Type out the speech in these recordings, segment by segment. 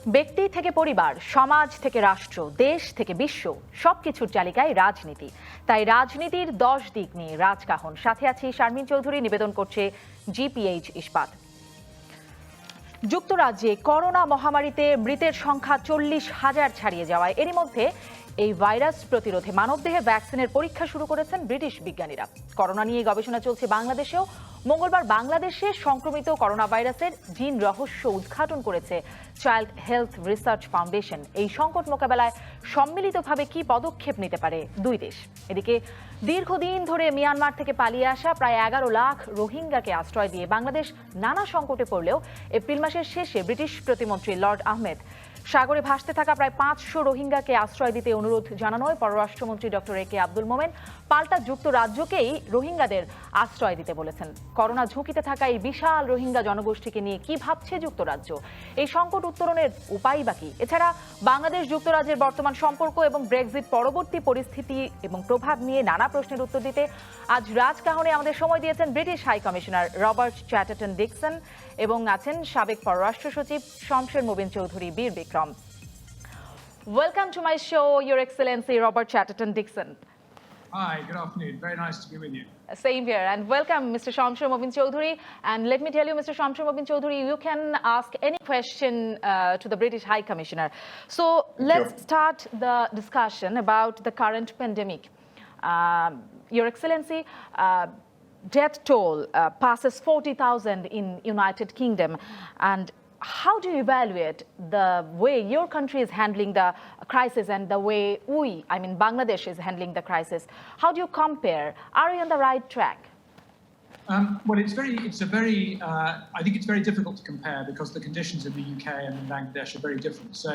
ব্যক্তি থেকে পরিবার, সমাজ থেকে রাষ্ট্র, দেশ থেকে বিশ্ব, সবকিছুর চালিকায় রাজনীতি। তাই রাজনীতির 10 দিক নিয়ে রাজকাহন। সাথে আছি শারমিন চৌধুরী, নিবেদন করছে জিপিএইচ ইস্পাত। যুক্তরাজ্যে করোনা মহামারীতে মৃতের সংখ্যা 40,000 ছাড়িয়ে যাওয়ায় এরই মধ্যে এই ভাইরাস প্রতিরোধে মানবদেহে ভ্যাকসিনের পরীক্ষা শুরু করেছেন ব্রিটিশ বিজ্ঞানীরা। করোনা নিয়ে গবেষণা চলছে বাংলাদেশেও। মঙ্গলবার বাংলাদেশে সংক্রমিত করোনা ভাইরাসের জিন রহস্য উদ্ঘাটন করেছে চাইল্ড হেলথ রিসার্চ ফাউন্ডেশন। এই সংকট মোকাবেলায় সম্মিলিতভাবে কি পদক্ষেপ নিতে পারে দুই দেশ? এদিকে দীর্ঘদিন ধরে মিয়ানমার থেকে পালিয়ে আসা প্রায় 11 লাখ রোহিঙ্গাকে আশ্রয় দিয়ে বাংলাদেশ নানা সংকটে পড়লেও এপ্রিল মাসের শেষে ব্রিটিশ প্রতিমন্ত্রী লর্ড আহমেদ সাগরে ভাসতে থাকা প্রায় 500 রোহিঙ্গাকে আশ্রয় দিতে অনুরোধ জানানোয় পররাষ্ট্রমন্ত্রী ডক্টর এ কে আব্দুল মোমেন পাল্টা যুক্তরাজ্যকেই রোহিঙ্গাদের আশ্রয় দিতে বলেছেন। করোনা ঝুঁকিতে থাকা এই বিশাল রোহিঙ্গা জনগোষ্ঠীকে নিয়ে কি ভাবছে যুক্তরাজ্য? এই সংকট উত্তরণের উপায় বাকি? এছাড়া বাংলাদেশ যুক্তরাজ্যের বর্তমান সম্পর্ক এবং ব্রেক্সিট পরবর্তী পরিস্থিতি এবং প্রভাব নিয়ে নানা প্রশ্নের উত্তর দিতে আজ রাজকাহনে আমাদের সময় দিয়েছেন British high commissioner Robert Chatterton Dickson এবং আছেন সাবেক পররাষ্ট্র সচিব শমশের মোবিন চৌধুরী বীর Vikram. Welcome to my show, Your Excellency Robert Chatterton Dixon. Hi, good afternoon. Very nice to be with you. Same here, and welcome, Mr. Shamshir Mobin Chaudhury. And let me tell you, Mr. Shamshir Mobin Chaudhury, you can ask any question to the British High Commissioner. So let's start the discussion about the current pandemic. Your Excellency, death toll passes 40,000 in United Kingdom, and how do you evaluate the way your country is handling the crisis and the way Bangladesh is handling the crisis? How do you compare? Are we on the right track? Well, I think it's very difficult to compare because the conditions in the UK and in Bangladesh are very different. So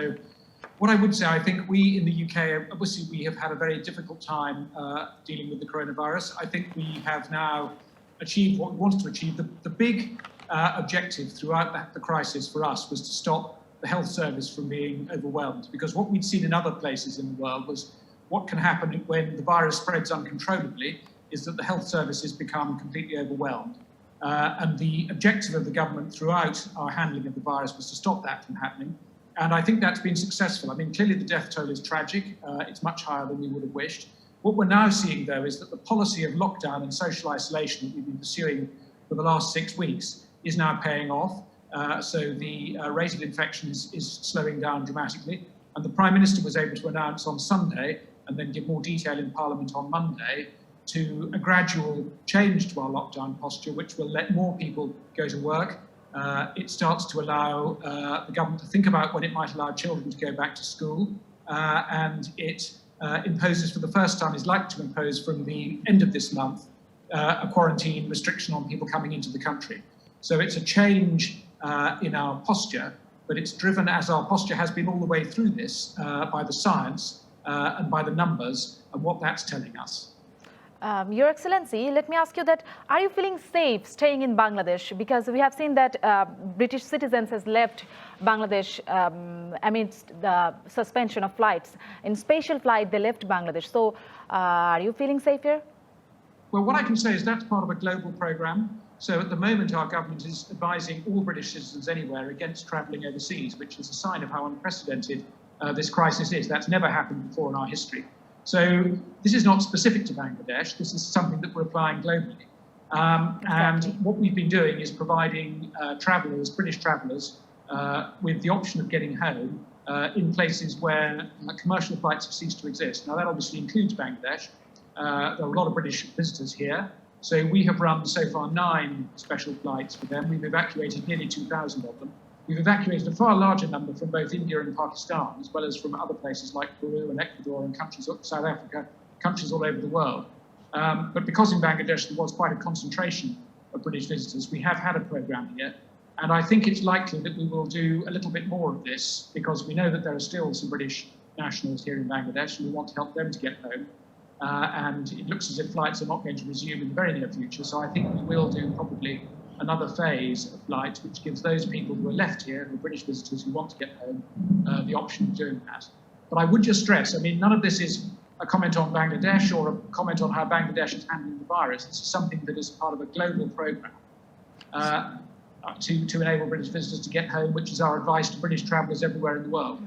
what I would say, I think we in the UK, obviously we have had a very difficult time dealing with the coronavirus. I think we have now achieved what we wanted to achieve. The big objective throughout the crisis for us was to stop the health service from being overwhelmed, because what we'd seen in other places in the world was what can happen when the virus spreads uncontrollably is that the health services become completely overwhelmed. And the objective of the government throughout our handling of the virus was to stop that from happening. And I think that's been successful. I mean, clearly the death toll is tragic. It's much higher than we would have wished. What we're now seeing, though, is that the policy of lockdown and social isolation that we've been pursuing for the last 6 weeks is now paying off. So the rate of infection is slowing down dramatically. And the Prime Minister was able to announce on Sunday, and then give more detail in Parliament on Monday, to a gradual change to our lockdown posture, which will let more people go to work. It starts to allow the government to think about when it might allow children to go back to school. And it imposes, for the first time, is likely to impose from the end of this month, a quarantine restriction on people coming into the country. So it's a change in our posture, but it's driven, as our posture has been all the way through this, by the science and by the numbers and what that's telling us. Your Excellency, let me ask you that, are you feeling safe staying in Bangladesh? Because we have seen that British citizens has left Bangladesh amidst the suspension of flights. In special flight, they left Bangladesh. So are you feeling safe here? Well, what I can say is that's part of a global program. So at the moment, our government is advising all British citizens anywhere against travelling overseas, which is a sign of how unprecedented this crisis is. That's never happened before in our history. So this is not specific to Bangladesh. This is something that we're applying globally. And what we've been doing is providing travellers, British travellers, with the option of getting home in places where commercial flights have ceased to exist. Now, that obviously includes Bangladesh. There are a lot of British visitors here. So we have run so far 9 special flights for them. We've evacuated nearly 2,000 of them. We've evacuated a far larger number from both India and Pakistan, as well as from other places like Peru and Ecuador and countries, South Africa, countries all over the world. But because in Bangladesh there was quite a concentration of British visitors, we have had a program here. And I think it's likely that we will do a little bit more of this, because we know that there are still some British nationals here in Bangladesh, and we want to help them to get home. And it looks as if flights are not going to resume in the very near future. So I think we will do probably another phase of flights, which gives those people who are left here, who are British visitors who want to get home, the option of doing that. But I would just stress, I mean, none of this is a comment on Bangladesh or a comment on how Bangladesh is handling the virus. This is something that is part of a global program. to enable British visitors to get home, which is our advice to British travellers everywhere in the world.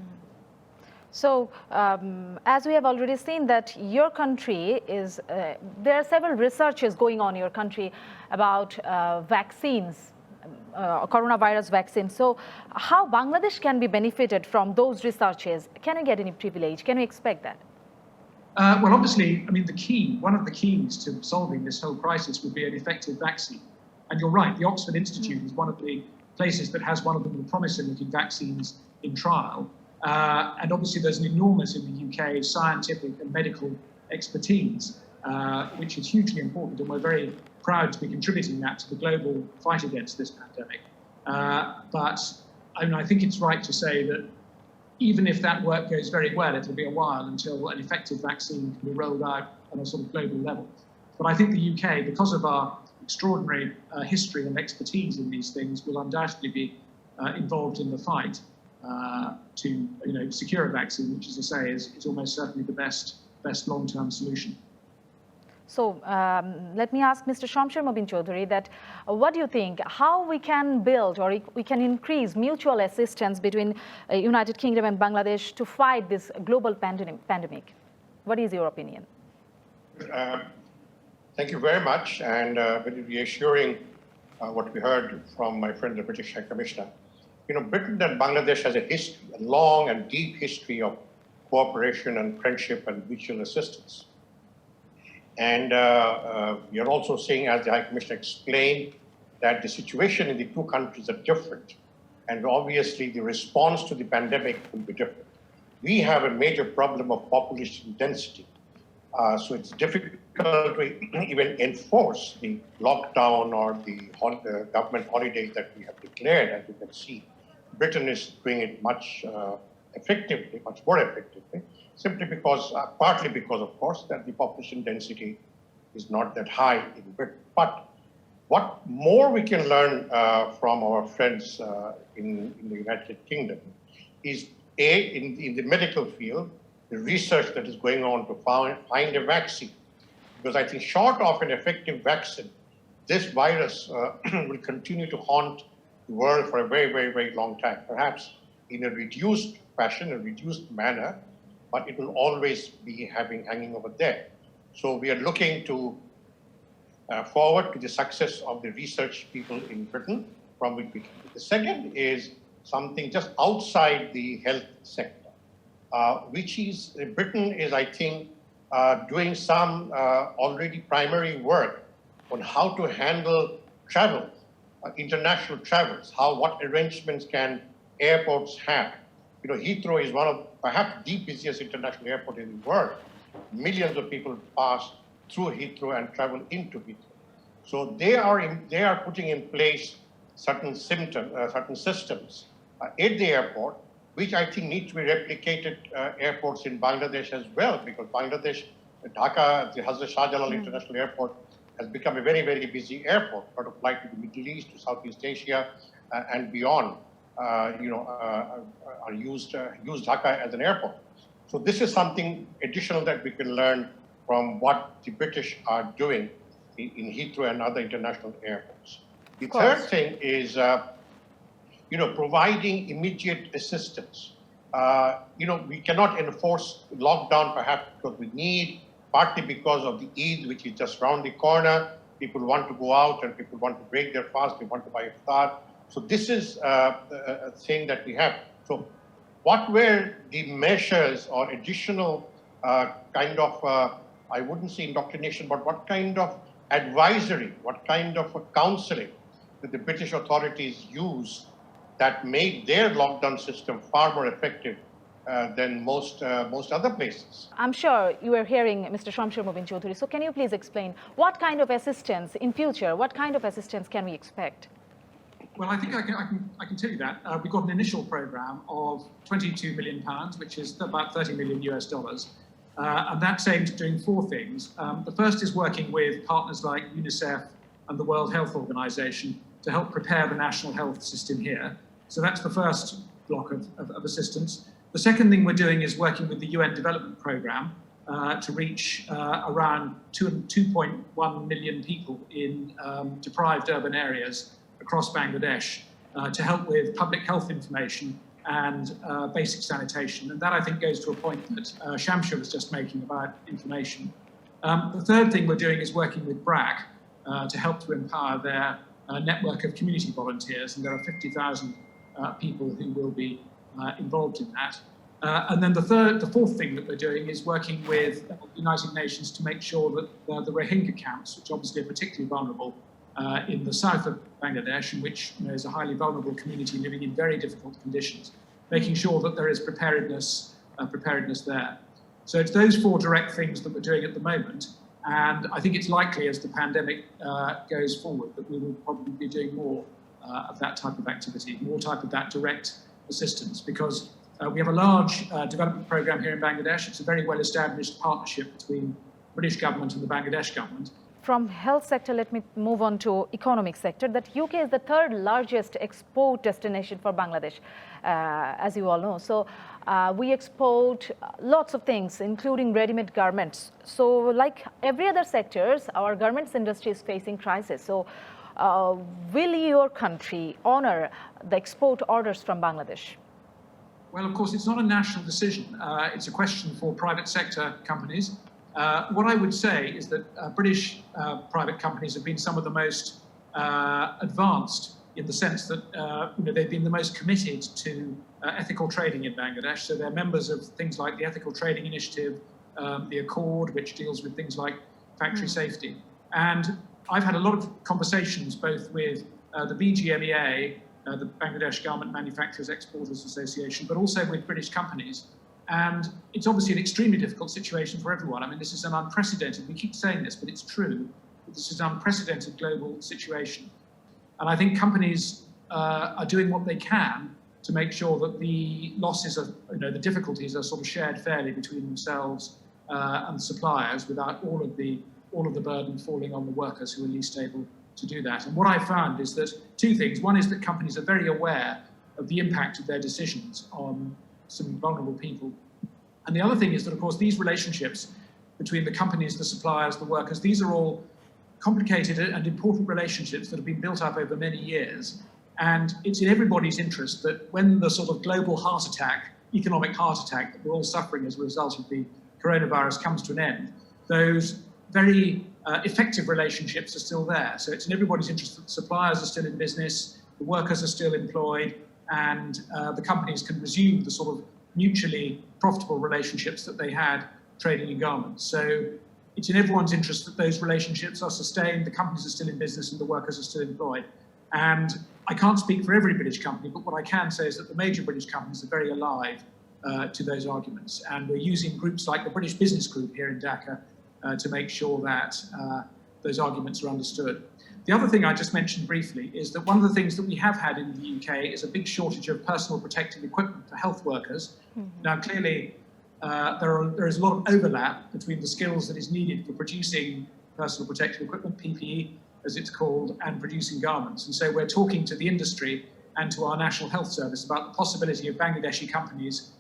So, as we have already seen that your country is, there are several researches going on in your country about vaccines, coronavirus vaccines. So, how Bangladesh can be benefited from those researches? Can you get any privilege? Can we expect that? Well, obviously, I mean, one of the keys to solving this whole crisis would be an effective vaccine. And you're right, the Oxford Institute is one of the places that has one of the more promising-looking vaccines in trial. And obviously, there's an enormous, in the UK, scientific and medical expertise, which is hugely important. And we're very proud to be contributing that to the global fight against this pandemic. But I mean, I think it's right to say that even if that work goes very well, it'll be a while until an effective vaccine can be rolled out on a sort of global level. But I think the UK, because of our extraordinary history and expertise in these things, will undoubtedly be involved in the fight to secure a vaccine, which, as I say, is almost certainly the best long-term solution. So let me ask Mr. Shamsher Mobin Chowdhury that what do you think, how we can build or we can increase mutual assistance between United Kingdom and Bangladesh to fight this global pandemic? What is your opinion? Thank you very much, and very reassuring what we heard from my friend, the British High Commissioner. You know, Britain and Bangladesh has a history, a long and deep history of cooperation and friendship and mutual assistance. And you're also saying, as the High Commissioner explained, that the situation in the two countries are different. And obviously, the response to the pandemic will be different. We have a major problem of population density. So it's difficult to even enforce the lockdown or the government holidays that we have declared, as you can see. Britain is doing it much effectively, much more effectively, simply because, partly because, of course, that the population density is not that high in Britain. But what more we can learn from our friends in the United Kingdom is, in the medical field, the research that is going on to find a vaccine. Because I think short of an effective vaccine, this virus will continue to haunt the world for a very, very, very long time, perhaps in a reduced fashion, a reduced manner, but it will always be hanging over there. So we are looking to forward to the success of the research people in Britain, from which we can. The second is something just outside the health sector, which is Britain is, I think, doing some already primary work on how to handle travel, international travels, what arrangements can airports have. You know, Heathrow is one of perhaps the busiest international airport in the world. Millions of people pass through Heathrow and travel into Heathrow. So they are putting in place certain systems at the airport, which I think need to be replicated airports in Bangladesh as well, because Bangladesh, Dhaka, the Hazrat Shah Jalal International Airport has become a very, very busy airport. A lot of flights to the Middle East, to Southeast Asia, and beyond, are used Dhaka as an airport. So this is something additional that we can learn from what the British are doing in Heathrow and other international airports. The third thing is, providing immediate assistance. We cannot enforce lockdown perhaps because we need, partly because of the Eid, which is just around the corner. People want to go out and people want to break their fast. They want to buy iftar. So this is a thing that we have. So what were the measures or additional kind of, I wouldn't say indoctrination, but what kind of advisory, what kind of counseling that the British authorities use that made their lockdown system far more effective than most other places? I'm sure you were hearing Mr. Shamsher Mobin Chowdhury. So can you please explain what kind of assistance in future, what kind of assistance can we expect? Well, I think I can tell you that. We've got an initial program of £22 million, which is about $30 million US. And that's aimed at doing four things. The first is working with partners like UNICEF and the World Health Organization to help prepare the national health system here. So that's the first block of assistance. The second thing we're doing is working with the UN Development Programme to reach around 2.1 million people in deprived urban areas across Bangladesh to help with public health information and basic sanitation. And that, I think, goes to a point that Shamsha was just making about information. The third thing we're doing is working with BRAC to help to empower their network of community volunteers, and there are 50,000 people who will be involved in that. And then the fourth thing that we're doing is working with the United Nations to make sure that the Rohingya camps, which obviously are particularly vulnerable in the south of Bangladesh, and which is a highly vulnerable community living in very difficult conditions, making sure that there is preparedness there. So it's those four direct things that we're doing at the moment. And I think it's likely as the pandemic goes forward that we will probably be doing more of that type of activity, more type of that direct assistance, because we have a large development program here in Bangladesh. It's a very well-established partnership between the British government and the Bangladesh government. From health sector, let me move on to economic sector. That UK is the third largest export destination for Bangladesh, as you all know. So we export lots of things, including ready-made garments. So like every other sectors, our garments industry is facing crisis. So will your country honor the export orders from Bangladesh? Well, of course, it's not a national decision. It's a question for private sector companies. What I would say is that British private companies have been some of the most advanced in the sense that they've been the most committed to ethical trading in Bangladesh. So they're members of things like the Ethical Trading Initiative, the Accord, which deals with things like factory safety. And I've had a lot of conversations both with the BGMEA, the Bangladesh Garment Manufacturers Exporters Association, but also with British companies. And it's obviously an extremely difficult situation for everyone. I mean, this is an unprecedented, we keep saying this, but it's true, this is an unprecedented global situation. And I think companies are doing what they can to make sure that the losses, the difficulties are sort of shared fairly between themselves and suppliers without all of the burden falling on the workers who are least able to do that. And what I found is that two things. One is that companies are very aware of the impact of their decisions on some vulnerable people. And the other thing is that, of course, these relationships between the companies, the suppliers, the workers, these are all complicated and important relationships that have been built up over many years. And it's in everybody's interest that when the sort of global heart attack, economic heart attack that we're all suffering as a result of the coronavirus comes to an end, those very effective relationships are still there. So it's in everybody's interest that the suppliers are still in business, the workers are still employed, and the companies can resume the sort of mutually profitable relationships that they had trading in garments. So it's in everyone's interest that those relationships are sustained, the companies are still in business, and the workers are still employed. And I can't speak for every British company, but what I can say is that the major British companies are very alive to those arguments. And we're using groups like the British Business Group here in Dhaka to make sure that those arguments are understood. The other thing I just mentioned briefly is that one of the things that we have had in the UK is a big shortage of personal protective equipment for health workers. Mm-hmm. Now, clearly, there is a lot of overlap between the skills that is needed for producing personal protective equipment, PPE, as it's called, and producing garments. And so we're talking to the industry and to our National Health Service about the possibility of Bangladeshi companies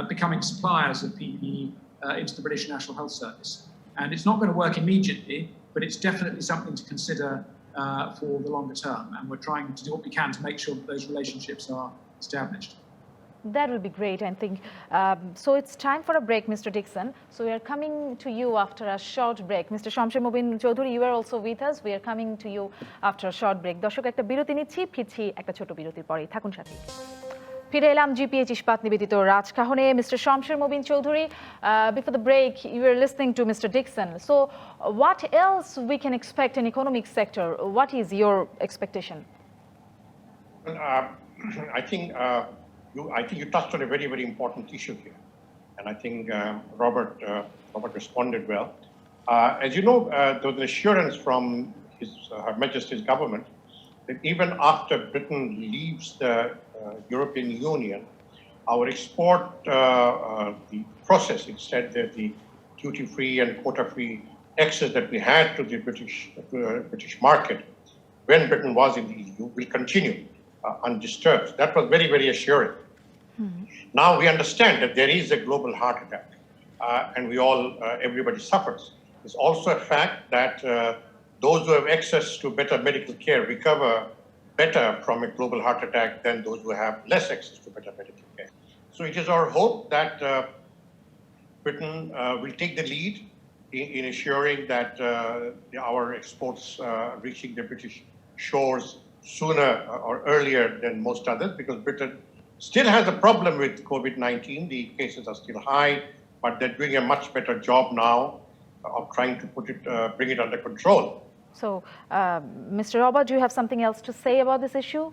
becoming suppliers of PPE into the British National Health Service. And it's not going to work immediately, but it's definitely something to consider for the longer term. And we're trying to do what we can to make sure that those relationships are established. That would be great, I think. So it's time for a break, Mr. Dixon. So we are coming to you after a short break. Mr. Shamsher Mubin Choudhury, you are also with us. We are coming to you after a short break. দর্শক একটা বিরতি নিচ্ছি, ফিরছি একটা ছোট বিরতির পরেই, থাকুন সাথে। ফিরে এলাম জিপিএইচ ইস্পাত নিবেদিত রাজকাহনে। Mr. Shamsher Mubin Choudhury, before the break, you were listening to Mr. Dixon. So what else we can expect in economic sector? What is your expectation? I think you touched on a very, very important issue here. And I think Robert responded well. As you know, there was an assurance from Her Majesty's government that even after Britain leaves the European Union, our export, the process, instead that the duty-free and quota-free access that we had to the British market when Britain was in the EU will continue undisturbed. That was very, very assuring. Mm-hmm. Now we understand that there is a global heart attack, and everybody suffers. It's also a fact that those who have access to better medical care recover better from a global heart attack than those who have less access to better medical care. So it is our hope that Britain will take the lead in ensuring that our exports reaching the British shores sooner or earlier than most others, because Britain still has a problem with COVID-19. The cases are still high, but they're doing a much better job now of trying to bring it under control. So, Mr. Robert, do you have something else to say about this issue?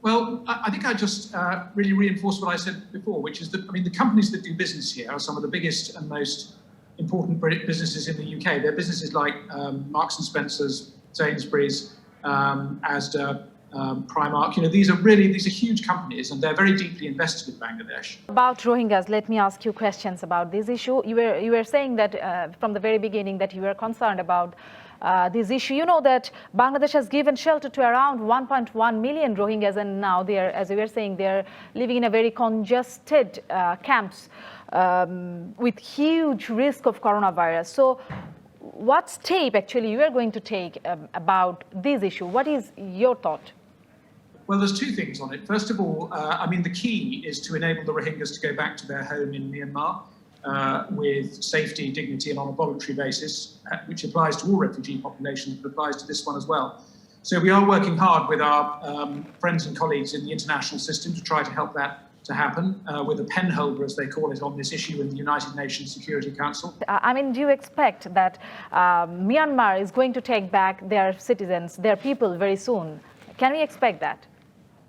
Well, I think I just really reinforce what I said before, which is that, I mean, the companies that do business here are some of the biggest and most important businesses in the UK. They're businesses like Marks and Spencer's, Sainsbury's, Asda, Primark. You know, these are huge companies, and they're very deeply invested in Bangladesh. About Rohingyas, let me ask you questions about this issue. You were saying that from the very beginning that you were concerned about this issue. You know that Bangladesh has given shelter to around 1.1 million Rohingyas, and now they are, as we were saying, they are living in a very congested camps with huge risk of coronavirus. So, what step actually you are going to take about this issue? What is your thought? Well, there's two things on it. First of all, I mean, the key is to enable the Rohingyas to go back to their home in Myanmar with safety, dignity, and on a voluntary basis, which applies to all refugee populations, but applies to this one as well. So we are working hard with our friends and colleagues in the international system to try to help that to happen, with a penholder, as they call it, on this issue in the United Nations Security Council. I mean, do you expect that Myanmar is going to take back their citizens, their people, very soon? Can we expect that?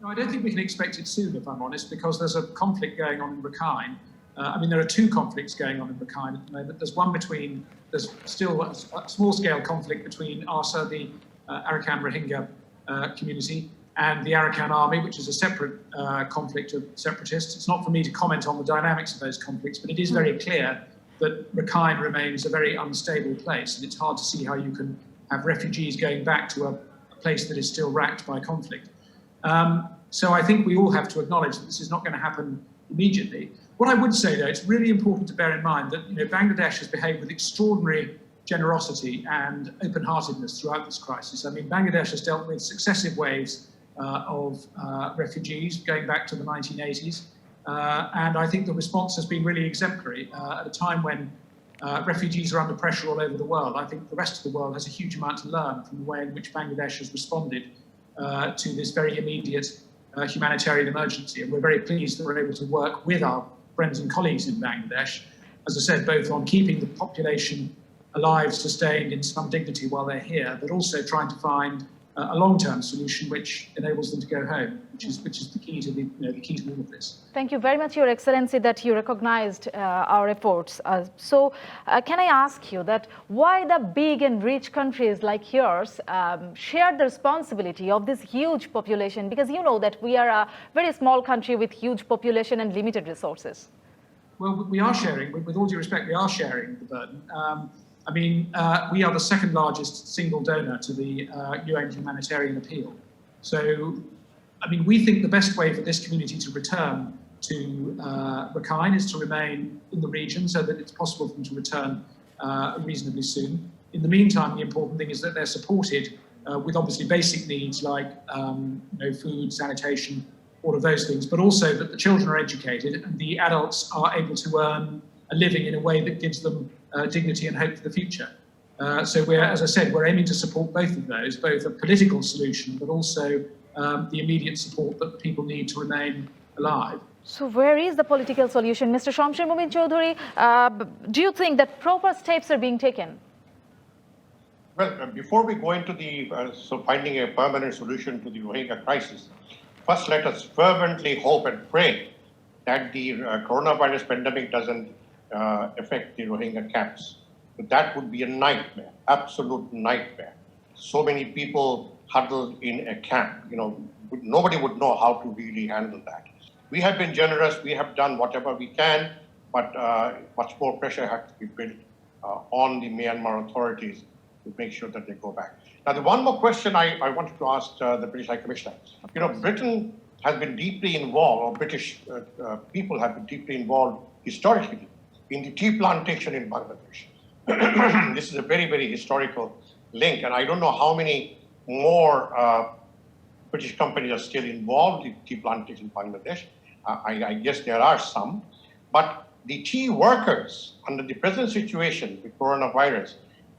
No, I don't think we can expect it soon, if I'm honest, because there's a conflict going on in Rakhine. I mean, there are two conflicts going on in Rakhine at the moment. There's still a small-scale conflict between ARSA, the Arakan Rohingya community, and the Arakan army, which is a separate conflict of separatists. It's not for me to comment on the dynamics of those conflicts, but it is very clear that Rakhine remains a very unstable place, and it's hard to see how you can have refugees going back to a place that is still racked by conflict. So I think we all have to acknowledge that this is not going to happen immediately. What I would say, though, it's really important to bear in mind that Bangladesh has behaved with extraordinary generosity and open-heartedness throughout this crisis. I mean, Bangladesh has dealt with successive waves of refugees going back to the 1980s. And I think the response has been really exemplary at a time when refugees are under pressure all over the world. I think the rest of the world has a huge amount to learn from the way in which Bangladesh has responded to this very immediate humanitarian emergency. And we're very pleased that we're able to work with our friends and colleagues in Bangladesh, as I said, both on keeping the population alive, sustained in some dignity while they're here, but also trying to find a long-term solution which enables them to go home, which is the key to the key to all of this. Thank you very much, Your Excellency, that you recognized our efforts. Can I ask you that why the big and rich countries like yours share the responsibility of this huge population? Because you know that we are a very small country with huge population and limited resources. Well, we are sharing, with all due respect, we are sharing the burden. I mean, we are the second largest single donor to the UN humanitarian appeal. So, I mean, we think the best way for this community to return to Rakhine is to remain in the region so that it's possible for them to return reasonably soon. In the meantime, the important thing is that they're supported with obviously basic needs like food, sanitation, all of those things, but also that the children are educated and the adults are able to earn a living in a way that gives them dignity and hope for the future. So as I said, we're aiming to support both of those, both a political solution, but also the immediate support that the people need to remain alive. So where is the political solution? Mr. Shamsher Mumin Chowdhury, do you think that proper steps are being taken? Well, before we go into finding a permanent solution to the Rohingya crisis, first let us fervently hope and pray that the coronavirus pandemic doesn't affect the Rohingya camps. That would be a nightmare, absolute nightmare. So many people huddled in a camp, nobody would know how to really handle that. We have been generous, we have done whatever we can, but much more pressure has to be built on the Myanmar authorities to make sure that they go back. Now, the one more question I wanted to ask the British High Commissioner. Britain has been deeply involved, or British people have been deeply involved historically in the tea plantation in Bangladesh. This is a very, very historical link, and I don't know how many more British companies are still involved in tea plantation in Bangladesh. I guess there are some. But the tea workers, under the present situation with coronavirus,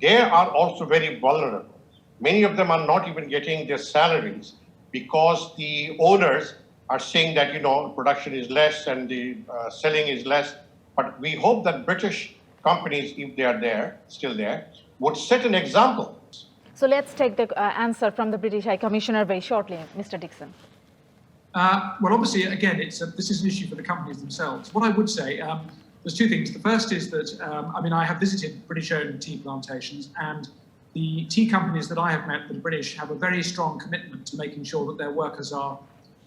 they are also very vulnerable. Many of them are not even getting their salaries because the owners are saying that, production is less and the selling is less. But we hope that British companies, if they are still there, would set an example. So let's take the answer from the British High Commissioner very shortly, Mr. Dixon. Well, obviously, again, this is an issue for the companies themselves. What I would say, there's two things. The first is that, I have visited British-owned tea plantations, and the tea companies that I have met, the British, have a very strong commitment to making sure that their workers are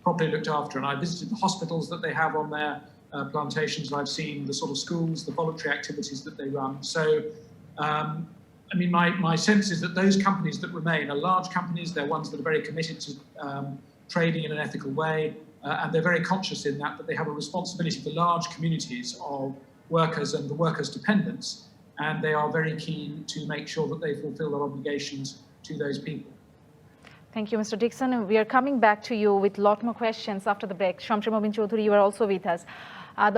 properly looked after. And I visited the hospitals that they have on their plantations. I've seen the sort of schools, the voluntary activities that they run. So, my sense is that those companies that remain are large companies. They're ones that are very committed to trading in an ethical way, and they're very conscious in that they have a responsibility for large communities of workers and the workers' dependents, and they are very keen to make sure that they fulfill their obligations to those people. Thank you, Mr. Dixon. We are coming back to you with a lot more questions after the break. Shamsher Mobin Choudhury, you are also with us.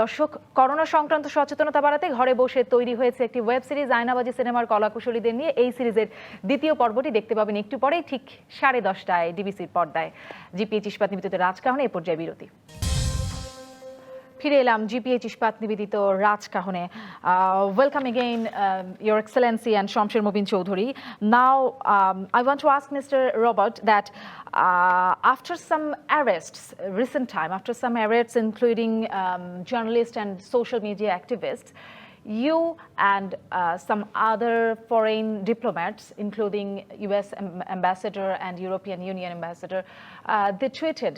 দর্শক, corona সংক্রান্ত সচেতনতা বাড়াতে ঘরে বসে তৈরি হয়েছে একটি web series Aynabaji সিনেমার কলাকুশলীদের নিয়ে। এই সিরিজের দ্বিতীয় পর্বটি দেখতে পাবেন একটু পরেই, ঠিক 10:30টায় ডিবিসির পর্দায়। জিপিএইচ ইস্পাত নিবেদিত রাজকাহনে এই পর্যায়ে বিরতি। ফিরে এলাম জিপিএইচ ইস্পাত নিবেদিত রাজকাহনে। Welcome again, Your Excellency and Shamsher Mobin Choudhury. Now, I want to ask Mr. Robert that after some arrests, recent time, after some arrests including journalists and social media activists, you and some other foreign diplomats, including US ambassador and European Union ambassador, they tweeted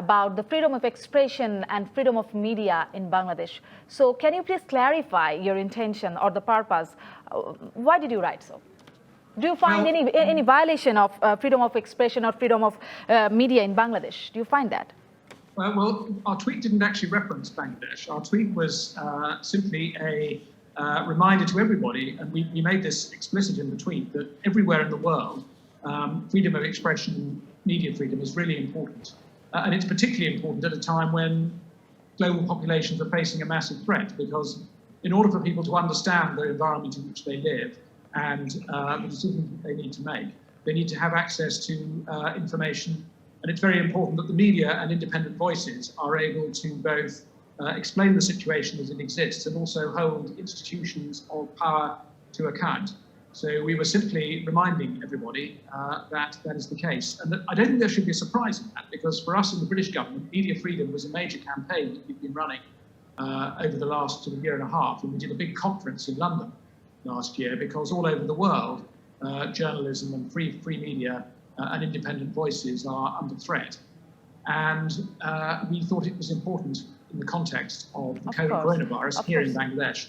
about the freedom of expression and freedom of media in Bangladesh. So can you please clarify your intention or the purpose? Why did you write so? Do you find any violation of freedom of expression or freedom of media in Bangladesh? Do you find that? Well, our tweet didn't actually reference Bangladesh. Our tweet was simply a reminder to everybody, and we made this explicit in the tweet, that everywhere in the world, freedom of expression, media freedom is really important. And it's particularly important at a time when global populations are facing a massive threat, because in order for people to understand the environment in which they live and the decisions that they need to make, they need to have access to information. And it's very important that the media and independent voices are able to both explain the situation as it exists and also hold institutions of power to account. So we were simply reminding everybody that that is the case. And that I don't think there should be a surprise in that, because for us in the British government, media freedom was a major campaign that we've been running over the last year and a half. And we did a big conference in London last year, because all over the world, journalism and free media and independent voices are under threat. And we thought it was important in the context of the coronavirus here in Bangladesh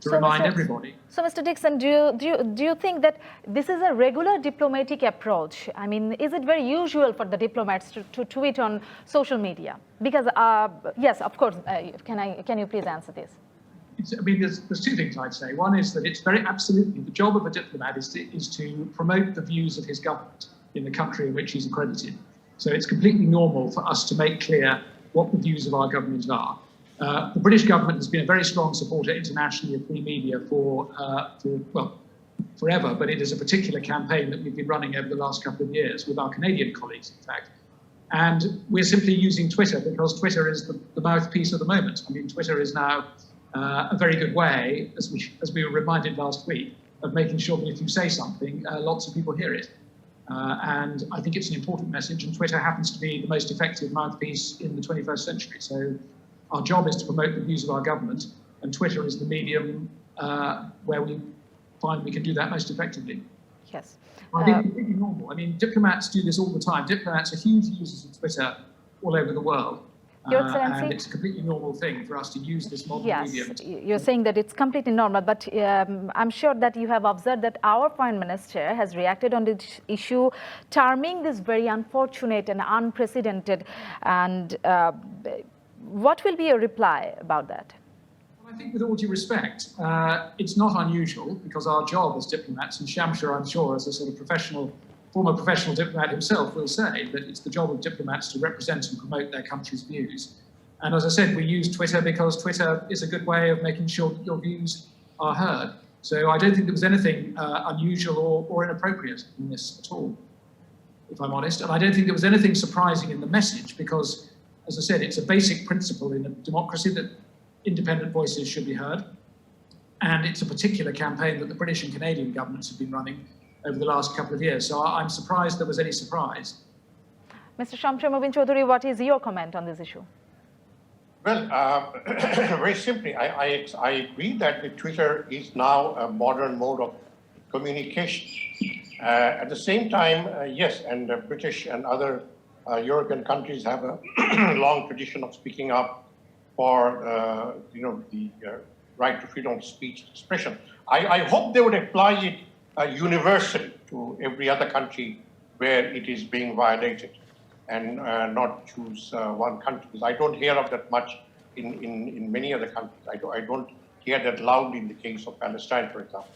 to remind everybody. So, Mr. Dixon, do you think that this is a regular diplomatic approach? I mean, is it very usual for the diplomats to tweet on social media? Because, yes, of course, can you please answer this? There's two things I'd say. One is that it's very absolutely the job of a diplomat is to promote the views of his government in the country in which he's accredited. So it's completely normal for us to make clear what the views of our government are. The British government has been a very strong supporter internationally of free media for forever, but it is a particular campaign that we've been running over the last couple of years with our Canadian colleagues, in fact. And we're simply using Twitter because Twitter is the mouthpiece of the moment. I mean, Twitter is now a very good way, as we were reminded last week, of making sure that if you say something, lots of people hear it. And I think it's an important message, and Twitter happens to be the most effective mouthpiece in the 21st century. So our job is to promote the views of our government, and Twitter is the medium where we find we can do that most effectively. Yes. I think it's completely normal. I mean, diplomats do this all the time. Diplomats are huge users of Twitter all over the world. Your Excellency, and it's a completely normal thing for us to use this modern medium. Yes, you're saying that it's completely normal, but I'm sure that you have observed that our Foreign Minister has reacted on this issue, terming this very unfortunate and unprecedented. And what will be your reply about that? I think with all due respect, it's not unusual, because our job as diplomats, and Shamsher, I'm sure, as a sort of professional former professional diplomat himself will say that it's the job of diplomats to represent and promote their country's views. And as I said, we use Twitter because Twitter is a good way of making sure that your views are heard. So I don't think there was anything unusual or inappropriate in this at all, if I'm honest. And I don't think there was anything surprising in the message because, as I said, it's a basic principle in a democracy that independent voices should be heard. And it's a particular campaign that the British and Canadian governments have been running over the last couple of years. So I'm surprised there was any surprise. Mr. Shamsher Choudhury, what is your comment on this issue? Well, very simply, I agree that the Twitter is now a modern mode of communication. At the same time, yes, and the British and other European countries have a long tradition of speaking up for, the right to freedom of speech and expression. I hope they would apply it universally to every other country where it is being violated, and not choose one country. Because I don't hear of that much in many other countries. I don't hear that loudly in the case of Palestine, for example.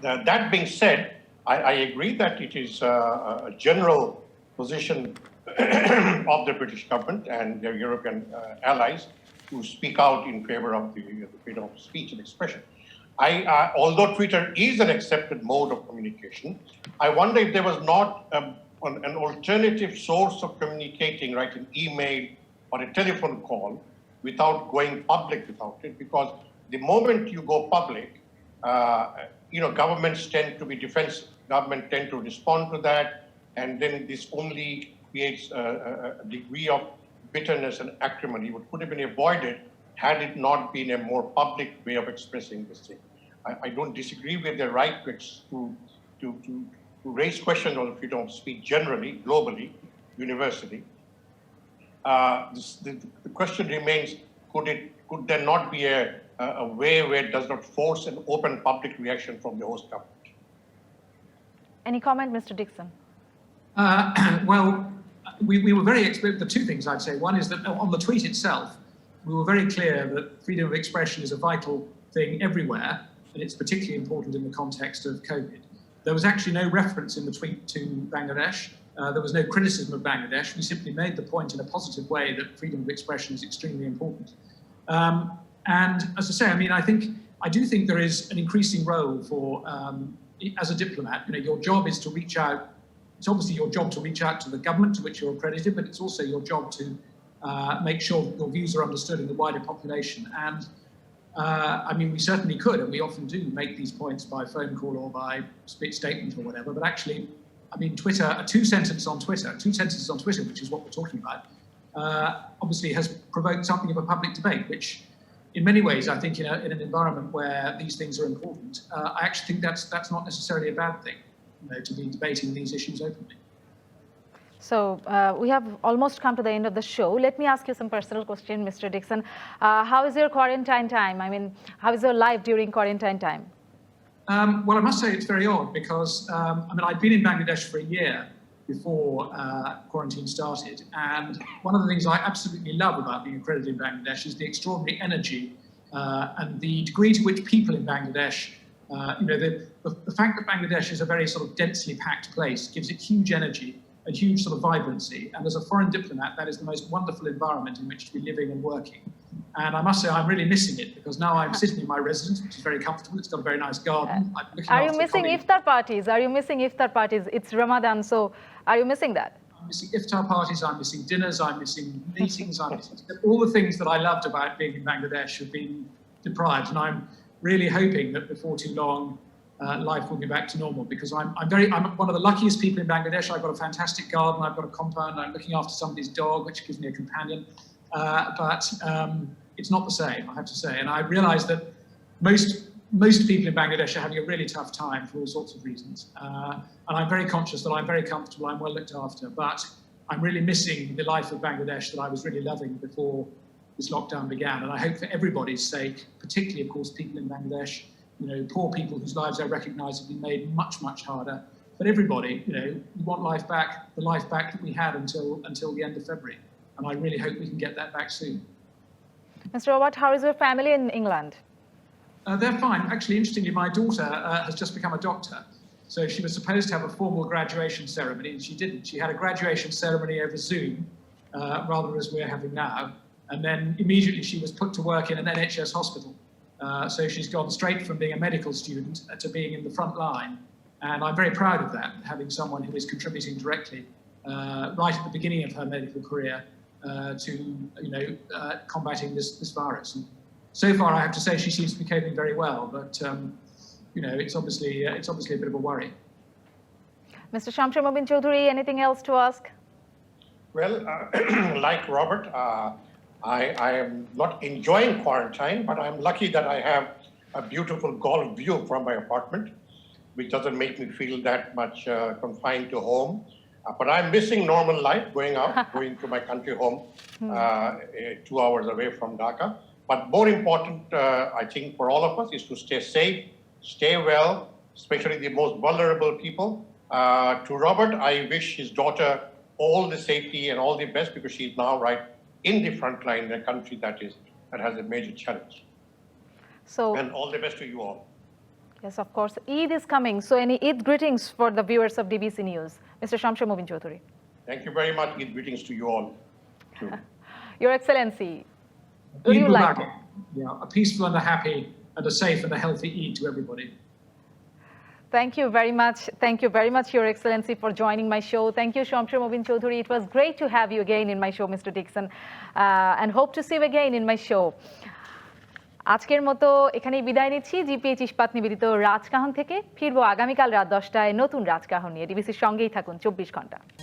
That being said, I agree that it is a general position of the British government and their European allies to speak out in favor of the freedom of speech and expression. Although Twitter is an accepted mode of communication, I wonder if there was not an alternative source of communicating, like an email or a telephone call, without going public without it. Because the moment you go public, governments tend to be defensive. Governments tend to respond to that, and then this only creates a degree of bitterness and acrimony, which could have been avoided had it not been a more public way of expressing this thing. I don't disagree with the right to raise questions on freedom of speech generally, globally, universally. The question remains: could there not be a way where it does not force an open public reaction from the host government? Any comment, Mr. Dixon? Well, we were very explicit. The two things I'd say: one is that on the tweet itself, we were very clear that freedom of expression is a vital thing everywhere, and it's particularly important in the context of COVID. There was actually no reference in the tweet to Bangladesh. There was no criticism of Bangladesh. We simply made the point in a positive way that freedom of expression is extremely important. And as I say, I do think there is an increasing role for, as a diplomat, your job is to reach out. It's obviously your job to reach out to the government to which you're accredited, but it's also your job to make sure that your views are understood in the wider population. And we certainly could, and we often do make these points by phone call or by statement or whatever, but actually, Twitter, two sentences on Twitter, which is what we're talking about, obviously has provoked something of a public debate, which in many ways, I think in an environment where these things are important, I actually think that's not necessarily a bad thing, to be debating these issues openly. So we have almost come to the end of the show. Let me ask you some personal question, Mr. Dixon. How is your quarantine time? How is your life during quarantine time? Well, I must say it's very odd because, I'd been in Bangladesh for a year before quarantine started. And one of the things I absolutely love about being accredited in Bangladesh is the extraordinary energy and the degree to which people in Bangladesh, the fact that Bangladesh is a very sort of densely packed place gives it huge energy, a huge sort of vibrancy. And as a foreign diplomat, that is the most wonderful environment in which to be living and working. And I must say, I'm really missing it because now I'm sitting in my residence, which is very comfortable. It's got a very nice garden. Are you missing iftar parties? It's Ramadan, so are you missing that? I'm missing iftar parties, I'm missing dinners, I'm missing meetings, I'm missing all the things that I loved about being in Bangladesh have been deprived. And I'm really hoping that before too long, life will be back to normal because I'm one of the luckiest people in Bangladesh. I've got a fantastic garden, I've got a compound, I'm looking after somebody's dog, which gives me a companion. But it's not the same, I have to say. And I realize that most people in Bangladesh are having a really tough time for all sorts of reasons. And I'm very conscious that I'm very comfortable, I'm well looked after, but I'm really missing the life of Bangladesh that I was really loving before this lockdown began. And I hope for everybody's sake, particularly, of course, people in Bangladesh, poor people whose lives I recognise have been made much, much harder. But everybody, we want life back, the life back that we had until the end of February. And I really hope we can get that back soon. Mr. Robert, how is your family in England? They're fine. Actually, interestingly, my daughter has just become a doctor. So she was supposed to have a formal graduation ceremony, and she didn't. She had a graduation ceremony over Zoom, rather as we're having now. And then immediately she was put to work in an NHS hospital. So she's gone straight from being a medical student to being in the front line. And I'm very proud of that, having someone who is contributing directly right at the beginning of her medical career to combating this virus. And so far, I have to say she seems to be coping very well, but it's obviously a bit of a worry. Mr. Shamsher Mobin Chowdhury, anything else to ask? Well, like Robert, I am not enjoying quarantine, but I'm lucky that I have a beautiful golf view from my apartment, which doesn't make me feel that much confined to home. But I'm missing normal life, going out, going to my country home, 2 hours away from Dhaka. But more important, I think, for all of us is to stay safe, stay well, especially the most vulnerable people. To Robert, I wish his daughter all the safety and all the best, because she's now right in the front line in a country that has a major challenge. And all the best to you all. Yes, of course. Eid is coming. So any Eid greetings for the viewers of DBC News? Mr. Shamsher Mobin Chowdhury. Thank you very much. Eid greetings to you all, too. Your Excellency, would Eid you like Mubarak. Yeah, a peaceful and a happy and a safe and a healthy Eid to everybody. Thank you very much. Thank you very much, Your Excellency, for joining my show. Thank you, Shamsher Mobin Chowdhury. It was great to have you again in my show, Mr. Dixon, and hope to see you again in my show. আজকের মতো এখানেই বিদায় নিচ্ছি। GPH ইস্পাত নিবেদিত রাজকাহন থেকে ফিরবো আগামীকাল রাত 10টায় নতুন রাজকাহন নিয়ে। ডিবিসির সঙ্গেই থাকুন 24 ঘন্টা।